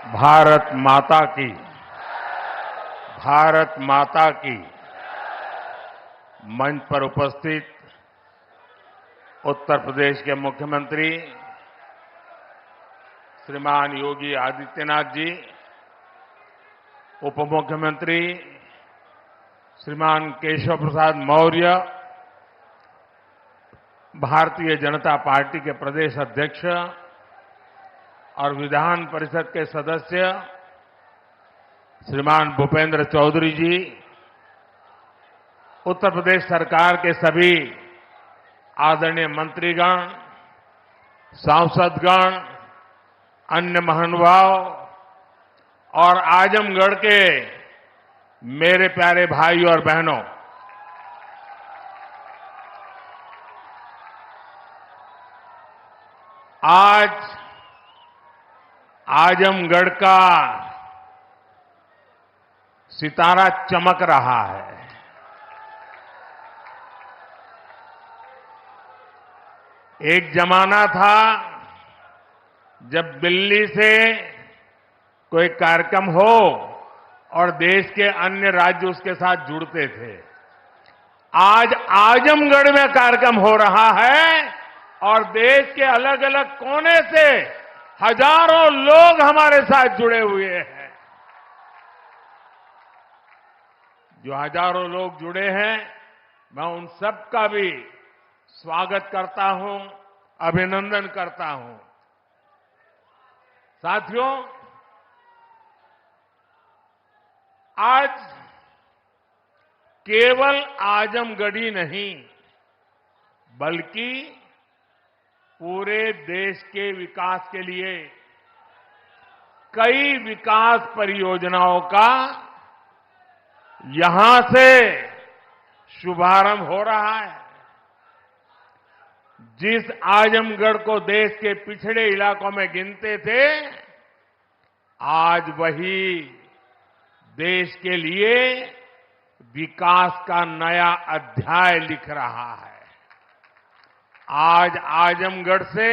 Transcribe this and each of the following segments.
भारत माता की, भारत माता की। मंच पर उपस्थित उत्तर प्रदेश के मुख्यमंत्री श्रीमान योगी आदित्यनाथ जी, उप मुख्यमंत्री श्रीमान केशव प्रसाद मौर्य, भारतीय जनता पार्टी के प्रदेश अध्यक्ष और विधान परिषद के सदस्य श्रीमान भूपेंद्र चौधरी जी, उत्तर प्रदेश सरकार के सभी आदरणीय मंत्रीगण, सांसदगण, अन्य महानुभाव और आजमगढ़ के मेरे प्यारे भाई और बहनों, आज आजमगढ़ का सितारा चमक रहा है। एक जमाना था जब दिल्ली से कोई कार्यक्रम हो और देश के अन्य राज्य उसके साथ जुड़ते थे। आज आजमगढ़ में कार्यक्रम हो रहा है और देश के अलग अलग कोने से हजारों लोग हमारे साथ जुड़े हुए हैं। जो हजारों लोग जुड़े हैं, मैं उन सब का भी स्वागत करता हूं, अभिनंदन करता हूं। साथियों, आज केवल आजमगढ़ ही नहीं, बल्कि पूरे देश के विकास के लिए कई विकास परियोजनाओं का यहां से शुभारंभ हो रहा है। जिस आजमगढ़ को देश के पिछड़े इलाकों में गिनते थे, आज वही देश के लिए विकास का नया अध्याय लिख रहा है। आज आजमगढ़ से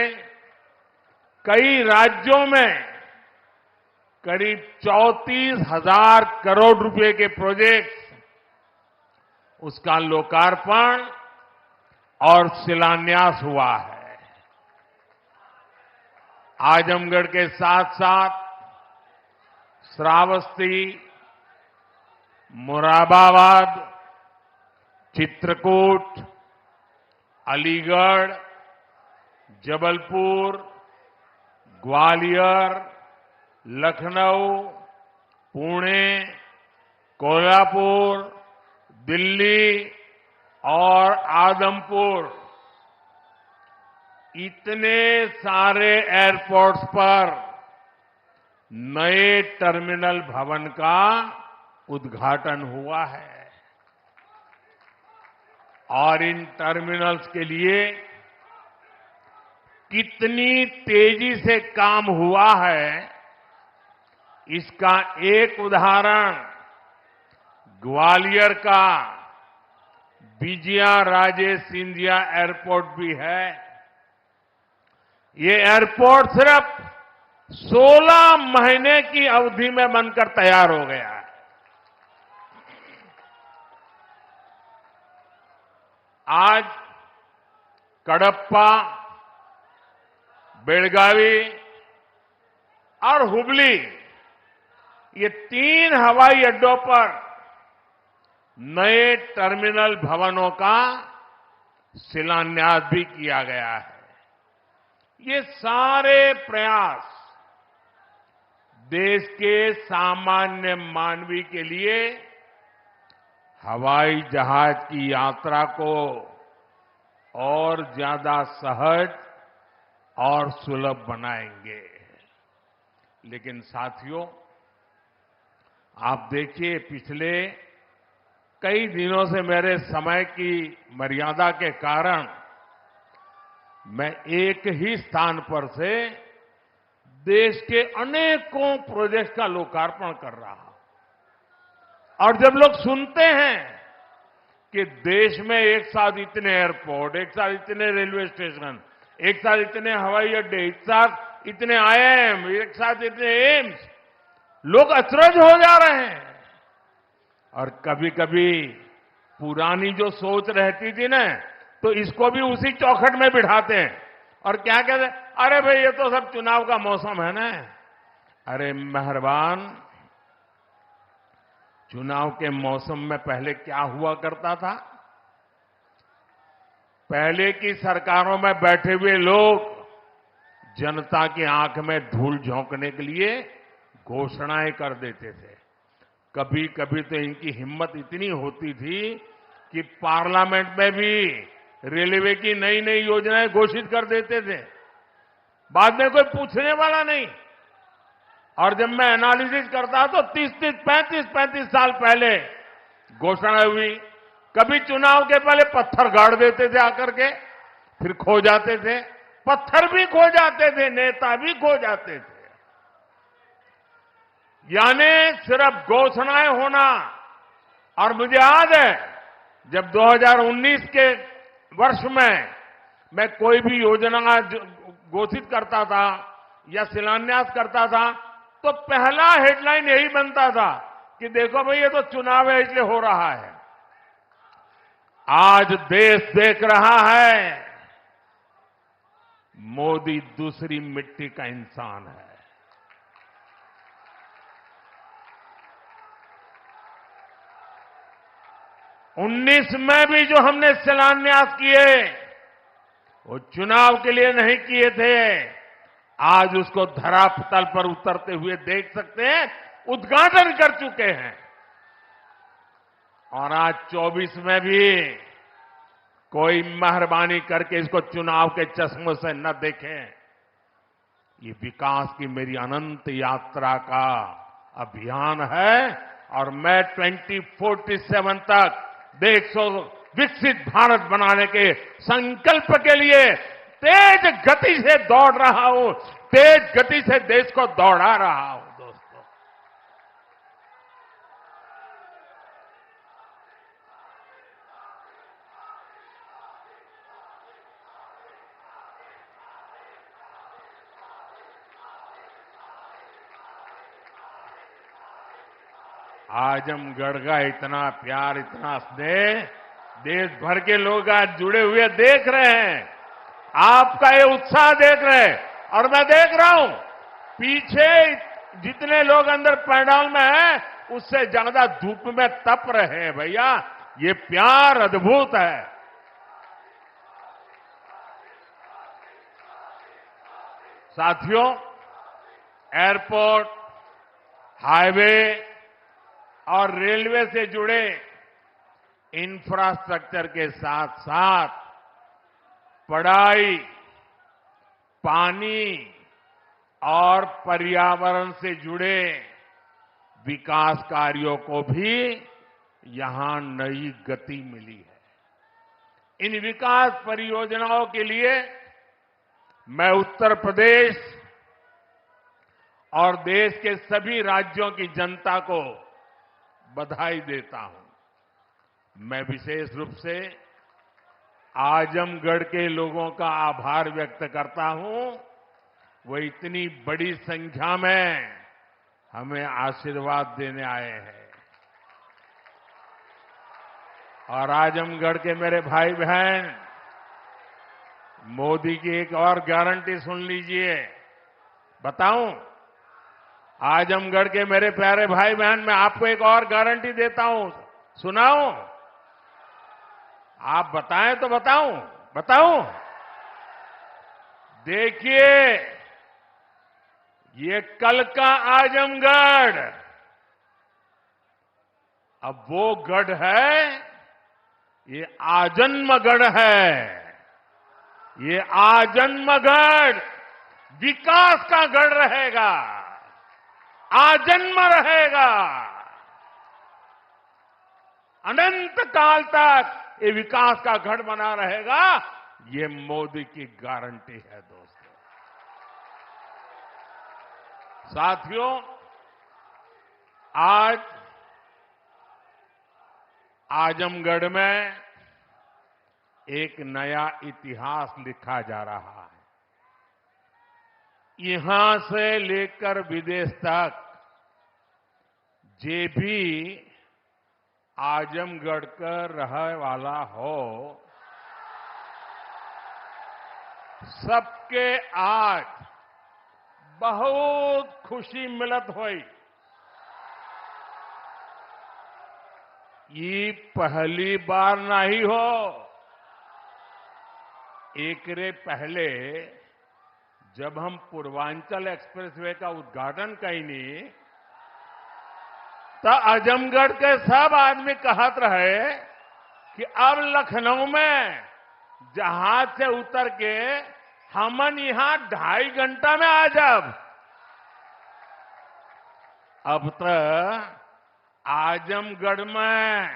कई राज्यों में करीब 34,000 करोड़ रुपए के प्रोजेक्ट्स, उसका लोकार्पण और शिलान्यास हुआ है। आजमगढ़ के साथ साथ श्रावस्ती, मुरादाबाद, चित्रकूट, अलीगढ़, जबलपुर, ग्वालियर, लखनऊ, पुणे, कोल्हापुर, दिल्ली और आदमपुर, इतने सारे एयरपोर्ट्स पर नए टर्मिनल भवन का उद्घाटन हुआ है। और इन टर्मिनल्स के लिए कितनी तेजी से काम हुआ है, इसका एक उदाहरण ग्वालियर का विजया राजे सिंधिया एयरपोर्ट भी है। ये एयरपोर्ट सिर्फ 16 महीने की अवधि में बनकर तैयार हो गया है। आज कडप्पा, बेलगावी और हुबली, ये 3 हवाई अड्डों पर नए टर्मिनल भवनों का शिलान्यास भी किया गया है। ये सारे प्रयास देश के सामान्य मानवी के लिए हवाई जहाज की यात्रा को और ज्यादा सहज और सुलभ बनाएंगे। लेकिन साथियों, आप देखिए, पिछले कई दिनों से मेरे समय की मर्यादा के कारण मैं एक ही स्थान पर से देश के अनेकों प्रोजेक्ट का लोकार्पण कर रहा हूं। और जब लोग सुनते हैं कि देश में एक साथ इतने एयरपोर्ट, एक साथ इतने रेलवे स्टेशन, एक साथ इतने हवाई अड्डे, एक साथ इतने आईआईएम, एक साथ इतने एम्स, लोग अचरज हो जा रहे हैं। और कभी कभी पुरानी जो सोच रहती थी ना, तो इसको भी उसी चौखट में बिठाते हैं और क्या कहते हैं, अरे भाई ये तो सब चुनाव का मौसम है ना। अरे मेहरबान, चुनाव के मौसम में पहले क्या हुआ करता था? पहले की सरकारों में बैठे हुए लोग जनता की आंख में धूल झोंकने के लिए घोषणाएं कर देते थे। कभी कभी तो इनकी हिम्मत इतनी होती थी कि पार्लियामेंट में भी रेलवे की नई नई योजनाएं घोषित कर देते थे, बाद में कोई पूछने वाला नहीं। और जब मैं एनालिसिस करता तो 35 साल पहले घोषणा हुई। कभी चुनाव के पहले पत्थर गाड़ देते थे आकर के, फिर खो जाते थे, पत्थर भी खो जाते थे, नेता भी खो जाते थे। यानी सिर्फ घोषणाएं होना। और मुझे याद है जब 2019 के वर्ष में मैं कोई भी योजना घोषित करता था या शिलान्यास करता था, तो पहला हेडलाइन यही बनता था कि देखो भाई ये तो चुनाव है इसलिए हो रहा है। आज देश देख रहा है मोदी दूसरी मिट्टी का इंसान है। 19 में भी जो हमने शिलान्यास किए वो चुनाव के लिए नहीं किए थे। आज उसको धरातल पर उतरते हुए देख सकते हैं, उद्घाटन कर चुके हैं। और आज 24 में भी कोई मेहरबानी करके इसको चुनाव के चश्मों से न देखें। ये विकास की मेरी अनंत यात्रा का अभियान है और मैं 2047 तक देश को विकसित भारत बनाने के संकल्प के लिए तेज गति से दौड़ रहा हूं, तेज गति से देश को दौड़ा रहा हूं। दोस्तों, आजमगढ़ का इतना प्यार, इतना स्नेह देश भर के लोग आज जुड़े हुए देख रहे हैं, आपका ये उत्साह देख रहे हैं। और मैं देख रहा हूं पीछे जितने लोग अंदर पंडाल में हैं उससे ज्यादा धूप में तप रहे हैं। भैया ये प्यार अद्भुत है। साथियों, एयरपोर्ट, हाईवे और रेलवे से जुड़े इंफ्रास्ट्रक्चर के साथ साथ पढ़ाई, पानी और पर्यावरण से जुड़े विकास कार्यों को भी यहां नई गति मिली है। इन विकास परियोजनाओं के लिए मैं उत्तर प्रदेश और देश के सभी राज्यों की जनता को बधाई देता हूं। मैं विशेष रूप से आजमगढ़ के लोगों का आभार व्यक्त करता हूं। वो इतनी बड़ी संख्या में हमें आशीर्वाद देने आए हैं। और आजमगढ़ के मेरे भाई बहन, मोदी की एक और गारंटी सुन लीजिए। बताऊं, आजमगढ़ के मेरे प्यारे भाई बहन, मैं आपको एक और गारंटी देता हूं, सुनाऊं? आप बताएं तो बताऊं? देखिए, ये कल का आजमगढ़ अब वो गढ़ है, ये आजन्मगढ़ है। ये आजन्मगढ़ विकास का गढ़ रहेगा, आजन्म रहेगा। अनंत काल तक ये विकास का गढ़ बना रहेगा। ये मोदी की गारंटी है। दोस्तों, साथियों, आज आजमगढ़ में एक नया इतिहास लिखा जा रहा है। यहां से लेकर विदेश तक जे भी आजमगढ़ का रहे वाला हो, सबके आज बहुत खुशी मिलत हुई। ये पहली बार नहीं हो। एकरे पहले जब हम पूर्वांचल एक्सप्रेसवे का उद्घाटन कईनी, तो आजमगढ़ के सब आदमी कहत रहे कि अब लखनऊ में जहाज से उतर के हमन यहां 2.5 घंटा में आ जाब। अब तो आजमगढ़ में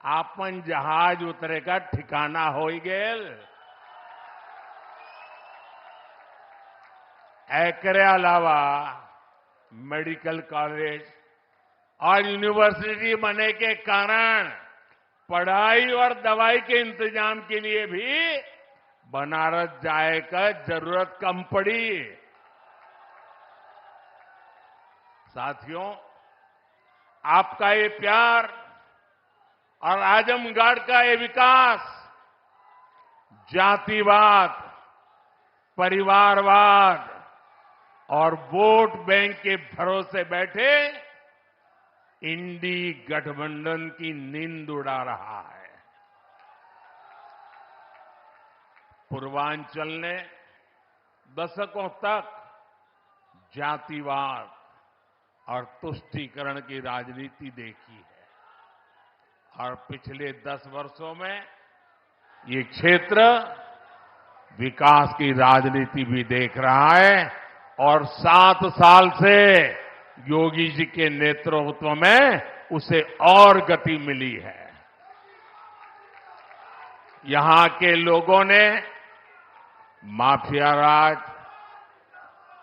आपन जहाज उतरे का ठिकाना हो गेल। एकरे अलावा मेडिकल कॉलेज और यूनिवर्सिटी बने के कारण पढ़ाई और दवाई के इंतजाम के लिए भी बनारस जाए का जरूरत कम पड़ी। साथियों, आपका ये प्यार और आजमगढ़ का ये विकास जातिवाद, परिवारवाद और वोट बैंक के भरोसे बैठे इंडी गठबंधन की नींद उड़ा रहा है। पूर्वांचल ने दशकों तक जातिवाद और तुष्टीकरण की राजनीति देखी है और पिछले 10 वर्षों में ये क्षेत्र विकास की राजनीति भी देख रहा है और 7 साल से योगी जी के नेतृत्व में उसे और गति मिली है। यहां के लोगों ने माफिया राज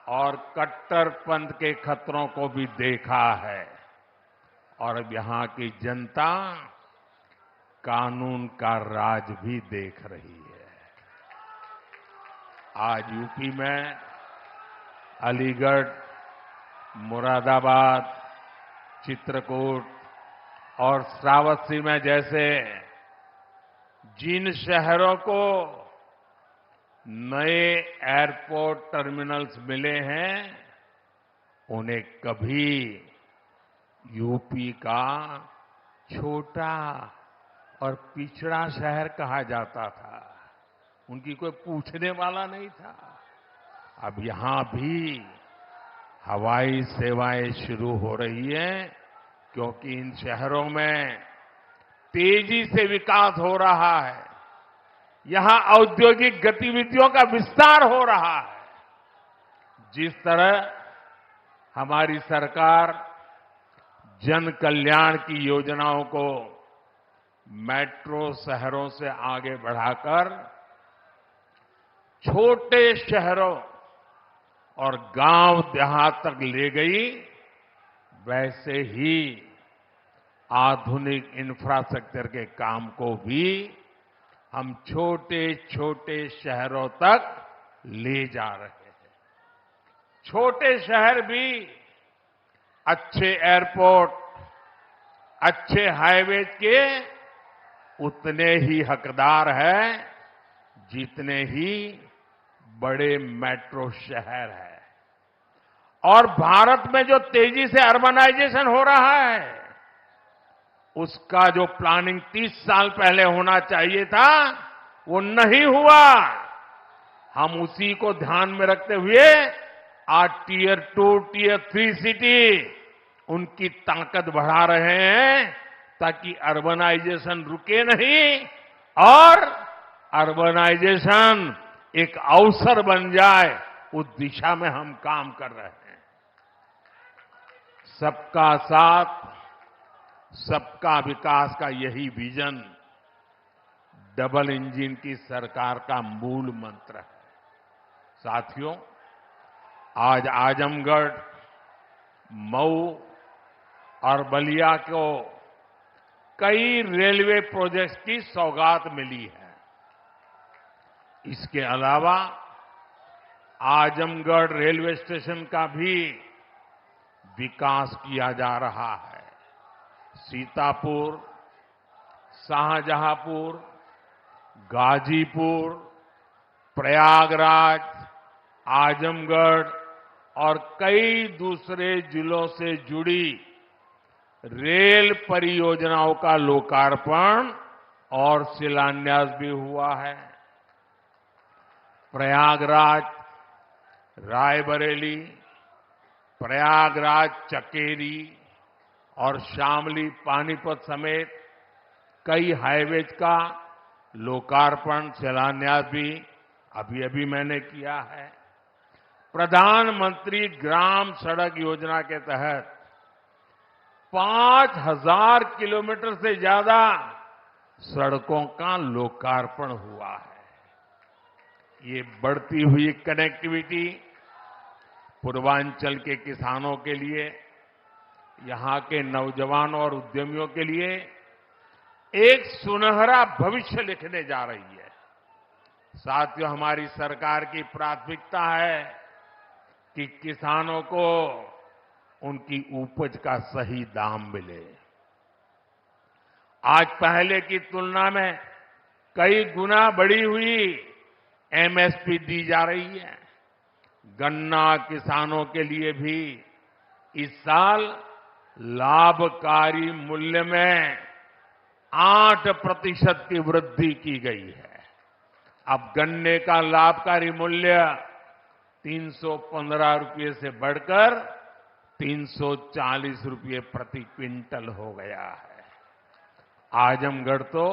और कट्टरपंथ के खतरों को भी देखा है और अब यहां की जनता कानून का राज भी देख रही है। आज यूपी में अलीगढ़, मुरादाबाद, चित्रकूट और श्रावस्ती में जैसे जिन शहरों को नए एयरपोर्ट टर्मिनल्स मिले हैं, उन्हें कभी यूपी का छोटा और पिछड़ा शहर कहा जाता था। उनकी कोई पूछने वाला नहीं था। अब यहां भी हवाई सेवाएं शुरू हो रही हैं क्योंकि इन शहरों में तेजी से विकास हो रहा है। यहां औद्योगिक गतिविधियों का विस्तार हो रहा है। जिस तरह हमारी सरकार जन कल्याण की योजनाओं को मेट्रो शहरों से आगे बढ़ाकर छोटे शहरों और गांव देहात तक ले गई, वैसे ही आधुनिक इंफ्रास्ट्रक्चर के काम को भी हम छोटे छोटे शहरों तक ले जा रहे हैं। छोटे शहर भी अच्छे एयरपोर्ट, अच्छे हाईवेज के उतने ही हकदार हैं जितने ही बड़े मेट्रो शहर हैं। और भारत में जो तेजी से अर्बनाइजेशन हो रहा है, उसका जो प्लानिंग 30 साल पहले होना चाहिए था, वो नहीं हुआ। हम उसी को ध्यान में रखते हुए आज टियर 2, टियर 3 सिटी उनकी ताकत बढ़ा रहे हैं ताकि अर्बनाइजेशन रुके नहीं और अर्बनाइजेशन एक अवसर बन जाए, उस दिशा में हम काम कर रहे हैं। सबका साथ, सबका विकास का यही विजन डबल इंजन की सरकार का मूल मंत्र है। साथियों, आज आजमगढ़, मऊ और बलिया को कई रेलवे प्रोजेक्ट्स की सौगात मिली है। इसके अलावा आजमगढ़ रेलवे स्टेशन का भी विकास किया जा रहा है। सीतापुर, शाहजहांपुर, गाजीपुर, प्रयागराज, आजमगढ़ और कई दूसरे जिलों से जुड़ी रेल परियोजनाओं का लोकार्पण और शिलान्यास भी हुआ है। प्रयागराज रायबरेली, प्रयागराज चकेरी और शामली पानीपत समेत कई हाईवेज का लोकार्पण शिलान्यास भी अभी अभी मैंने किया है। प्रधानमंत्री ग्राम सड़क योजना के तहत 5000 किलोमीटर से ज्यादा सड़कों का लोकार्पण हुआ है। ये बढ़ती हुई कनेक्टिविटी पूर्वांचल के किसानों के लिए, यहां के नौजवानों और उद्यमियों के लिए एक सुनहरा भविष्य लिखने जा रही है। साथियों, हमारी सरकार की प्राथमिकता है कि किसानों को उनकी उपज का सही दाम मिले। आज पहले की तुलना में कई गुना बढ़ी हुई एमएसपी दी जा रही है। गन्ना किसानों के लिए भी इस साल लाभकारी मूल्य में 8% की वृद्धि की गई है। अब गन्ने का लाभकारी मूल्य 315 रुपये से बढ़कर 340 रुपये प्रति क्विंटल हो गया है। आजमगढ़ तो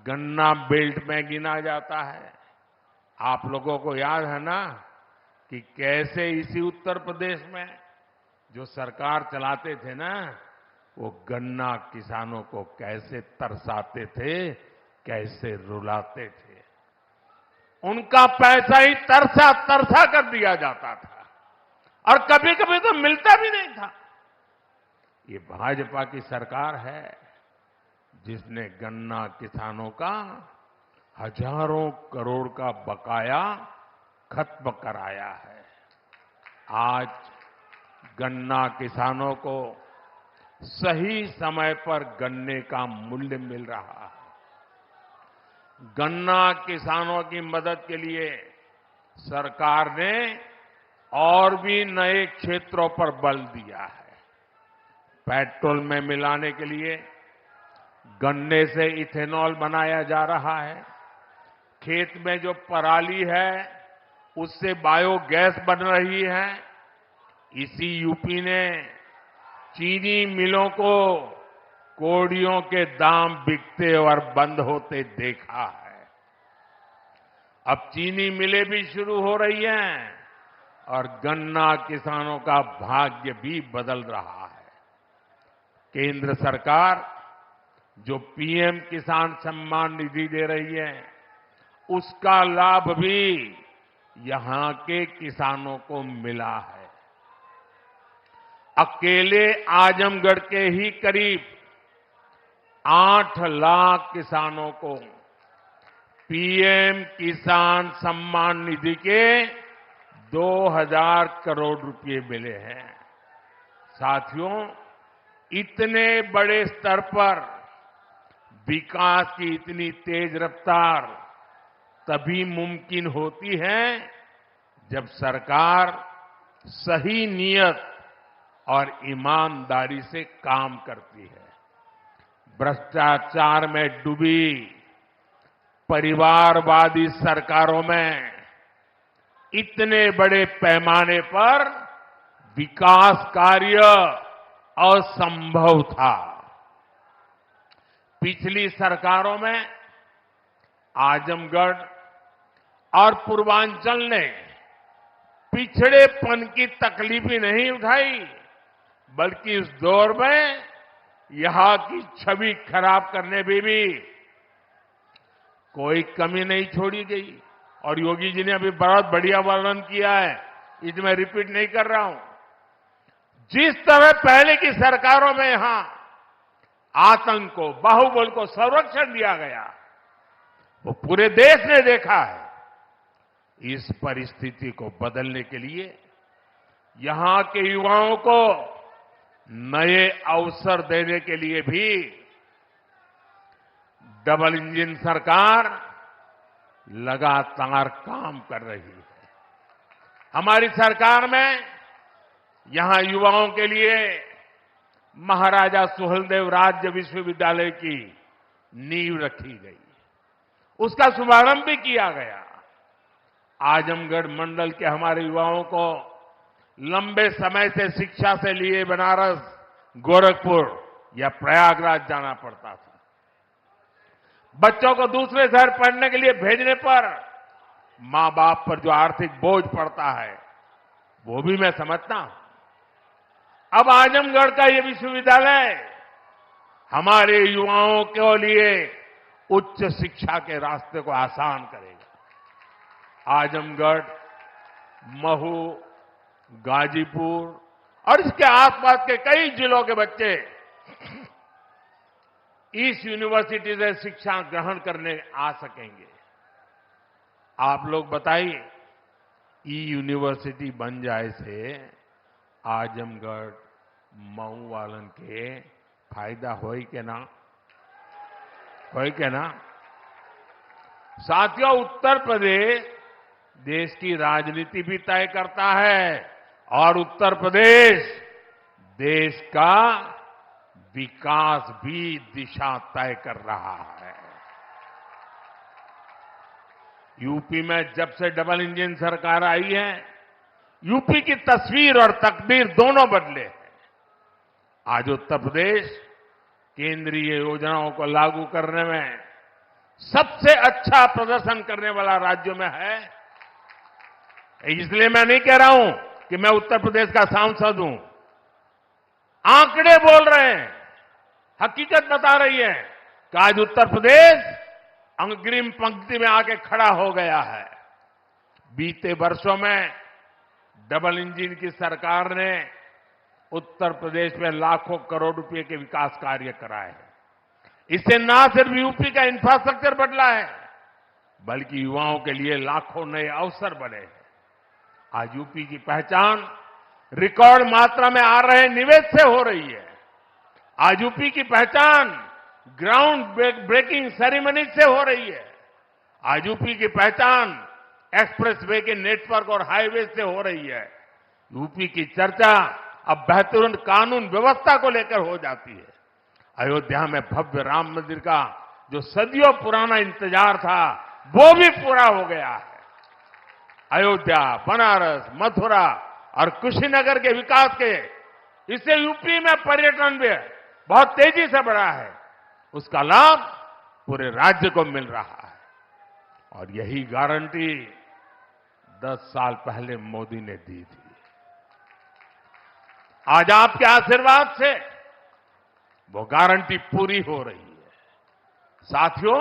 गन्ना बेल्ट में गिना जाता है। आप लोगों को याद है ना कि कैसे इसी उत्तर प्रदेश में जो सरकार चलाते थे ना, वो गन्ना किसानों को कैसे तरसाते थे, कैसे रुलाते थे। उनका पैसा ही तरसा तरसा कर दिया जाता था और कभी कभी तो मिलता भी नहीं था। ये भाजपा की सरकार है जिसने गन्ना किसानों का हजारों करोड़ का बकाया खत्म कराया है। आज गन्ना किसानों को सही समय पर गन्ने का मूल्य मिल रहा है। गन्ना किसानों की मदद के लिए सरकार ने और भी नए क्षेत्रों पर बल दिया है। पेट्रोल में मिलाने के लिए गन्ने से इथेनॉल बनाया जा रहा है। खेत में जो पराली है उससे बायोगैस बन रही है। इसी यूपी ने चीनी मिलों को कोड़ियों के दाम बिकते और बंद होते देखा है। अब चीनी मिलें भी शुरू हो रही हैं और गन्ना किसानों का भाग्य भी बदल रहा है। केंद्र सरकार जो पीएम किसान सम्मान निधि दे रही है, उसका लाभ भी यहां के किसानों को मिला है। अकेले आजमगढ़ के ही करीब 8 लाख किसानों को पीएम किसान सम्मान निधि के 2000 करोड़ रुपए मिले हैं। साथियों, इतने बड़े स्तर पर विकास की इतनी तेज रफ्तार तभी मुमकिन होती है जब सरकार सही नियत और ईमानदारी से काम करती है। भ्रष्टाचार में डूबी परिवारवादी सरकारों में इतने बड़े पैमाने पर विकास कार्य असंभव था। पिछली सरकारों में आजमगढ़ और पूर्वांचल ने पिछड़ेपन की तकलीफ ही नहीं उठाई, बल्कि इस दौर में यहां की छवि खराब करने में भी कोई कमी नहीं छोड़ी गई। और योगी जी ने अभी बहुत बढ़िया वर्णन किया है, इसमें मैं रिपीट नहीं कर रहा हूं। जिस तरह पहले की सरकारों में यहां आतंक को, बाहुबल को संरक्षण दिया गया, वो पूरे देश ने देखा है। इस परिस्थिति को बदलने के लिए यहां के युवाओं को नए अवसर देने के लिए भी डबल इंजन सरकार लगातार काम कर रही है। हमारी सरकार में यहां युवाओं के लिए महाराजा सुहेलदेव राज्य विश्वविद्यालय की नींव रखी गई, उसका शुभारंभ भी किया गया। आजमगढ़ मंडल के हमारे युवाओं को लंबे समय से शिक्षा से लिए बनारस, गोरखपुर या प्रयागराज जाना पड़ता था। बच्चों को दूसरे शहर पढ़ने के लिए भेजने पर मां बाप पर जो आर्थिक बोझ पड़ता है वो भी मैं समझता हूं। अब आजमगढ़ का ये विश्वविद्यालय हमारे युवाओं के लिए उच्च शिक्षा के रास्ते को आसान करेगा। आजमगढ़, महू, गाजीपुर और इसके आसपास के कई जिलों के बच्चे इस यूनिवर्सिटी से शिक्षा ग्रहण करने आ सकेंगे। आप लोग बताइए, ई यूनिवर्सिटी बन जाए से आजमगढ़, मऊ वालन के फायदा होई के ना? होई के ना? साथियों, उत्तर प्रदेश देश की राजनीति भी तय करता है और उत्तर प्रदेश देश का विकास भी दिशा तय कर रहा है। यूपी में जब से डबल इंजन सरकार आई है, यूपी की तस्वीर और तकदीर दोनों बदले हैं। आज उत्तर प्रदेश केंद्रीय योजनाओं को लागू करने में सबसे अच्छा प्रदर्शन करने वाला राज्यों में है। इसलिए मैं नहीं कह रहा हूं कि मैं उत्तर प्रदेश का सांसद हूं। आंकड़े बोल रहे हैं, हकीकत बता रही है कि आज उत्तर प्रदेश अग्रिम पंक्ति में आके खड़ा हो गया है। बीते वर्षों में डबल इंजन की सरकार ने उत्तर प्रदेश में लाखों करोड़ रुपए के विकास कार्य कराए हैं। इससे न सिर्फ यूपी का इंफ्रास्ट्रक्चर बदला है, बल्कि युवाओं के लिए लाखों नए अवसर बने हैं। आज यूपी की पहचान रिकॉर्ड मात्रा में आ रहे निवेश से हो रही है। आज यूपी की पहचान ग्राउंड ब्रेकिंग सेरेमनी से हो रही है। आज यूपी की पहचान एक्सप्रेसवे के नेटवर्क और हाईवे से हो रही है। यूपी की चर्चा अब बेहतरीन कानून व्यवस्था को लेकर हो जाती है। अयोध्या में भव्य राम मंदिर का जो सदियों पुराना इंतजार था, वो भी पूरा हो गया है। अयोध्या, बनारस, मथुरा और कुशीनगर के विकास के इससे यूपी में पर्यटन भी बहुत तेजी से बढ़ा है। उसका लाभ पूरे राज्य को मिल रहा है और यही गारंटी 10 साल पहले मोदी ने दी थी। आज आपके आशीर्वाद से वो गारंटी पूरी हो रही है। साथियों,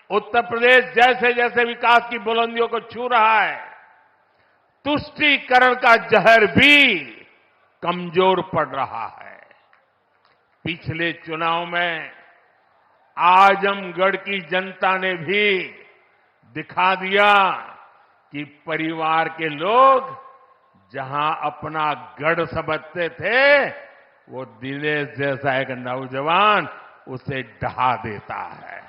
उत्तर प्रदेश जैसे जैसे विकास की बुलंदियों को छू रहा है, तुष्टीकरण का जहर भी कमजोर पड़ रहा है। पिछले चुनाव में आजमगढ़ की जनता ने भी दिखा दिया कि परिवार के लोग जहां अपना गढ़ समझते थे, वो दिनेश जैसा एक नौजवान उसे ढहा देता है।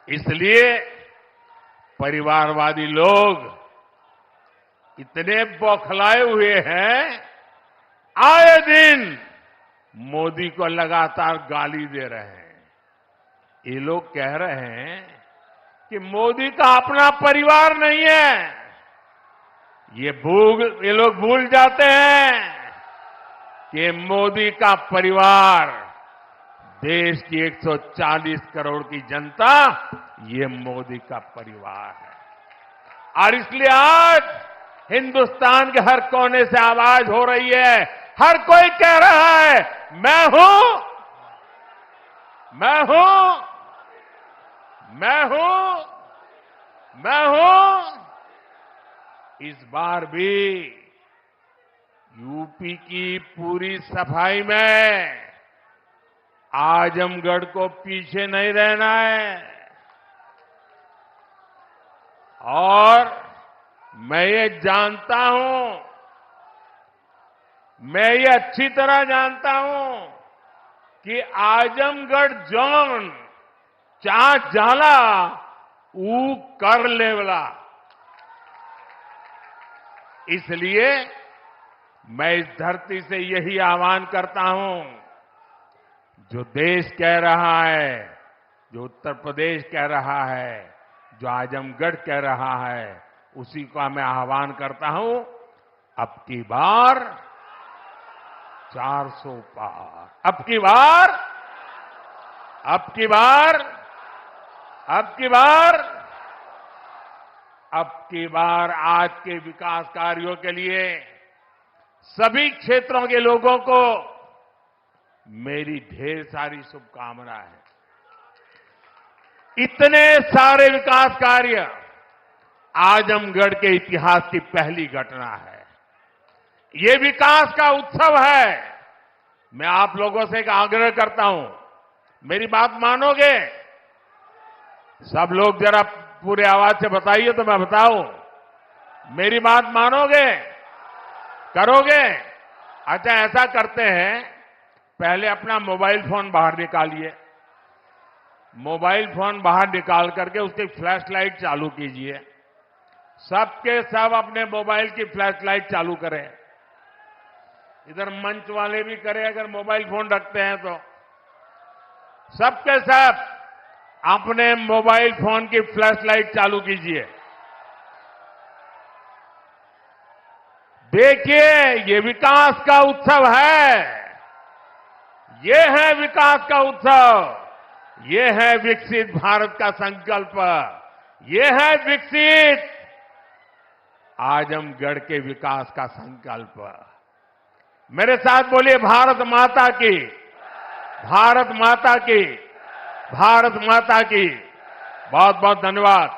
इसलिए परिवारवादी लोग इतने बौखलाए हुए हैं, आए दिन मोदी को लगातार गाली दे रहे हैं। ये लोग कह रहे हैं कि मोदी का अपना परिवार नहीं है। ये लोग भूल जाते हैं कि मोदी का परिवार देश की 140 करोड़ की जनता, ये मोदी का परिवार है। और इसलिए आज हिंदुस्तान के हर कोने से आवाज हो रही है, हर कोई कह रहा है, मैं हूं, मैं हूं, मैं हूं, मैं हूं। इस बार भी यूपी की पूरी सफाई में आजमगढ़ को पीछे नहीं रहना है। और मैं ये जानता हूं मैं ये अच्छी तरह जानता हूं कि आजमगढ़ जौन चा जाला ऊ कर लेवला। इसलिए मैं इस धरती से यही आह्वान करता हूं, जो देश कह रहा है, जो उत्तर प्रदेश कह रहा है, जो आजमगढ़ कह रहा है, उसी का मैं आह्वान करता हूं, अब की बार 400 पार, अब की बार, अब की बार, अब की बार, अब की बार आज के विकास कार्यों के लिए सभी क्षेत्रों के लोगों को मेरी ढेर सारी शुभकामनाएं हैं। इतने सारे विकास कार्य आजमगढ़ के इतिहास की पहली घटना है। ये विकास का उत्सव है। मैं आप लोगों से एक आग्रह करता हूं, मेरी बात मानोगे? सब लोग जरा पूरे आवाज से बताइए तो मैं बताऊं। मेरी बात मानोगे? करोगे? अच्छा, ऐसा करते हैं, पहले अपना मोबाइल फोन बाहर निकालिए। मोबाइल फोन बाहर निकाल करके उसकी फ्लैश लाइट चालू कीजिए। सबके सब अपने मोबाइल की फ्लैश लाइट चालू करें। इधर मंच वाले भी करें अगर मोबाइल फोन रखते हैं तो। सबके सब अपने मोबाइल फोन की फ्लैश लाइट चालू कीजिए। देखिए, ये विकास का उत्सव है। ये है विकास का उत्सव। ये है विकसित भारत का संकल्प। ये है विकसित आजमगढ़ के विकास का संकल्प। मेरे साथ बोलिए, भारत माता की, भारत माता की, भारत माता की। बहुत बहुत धन्यवाद।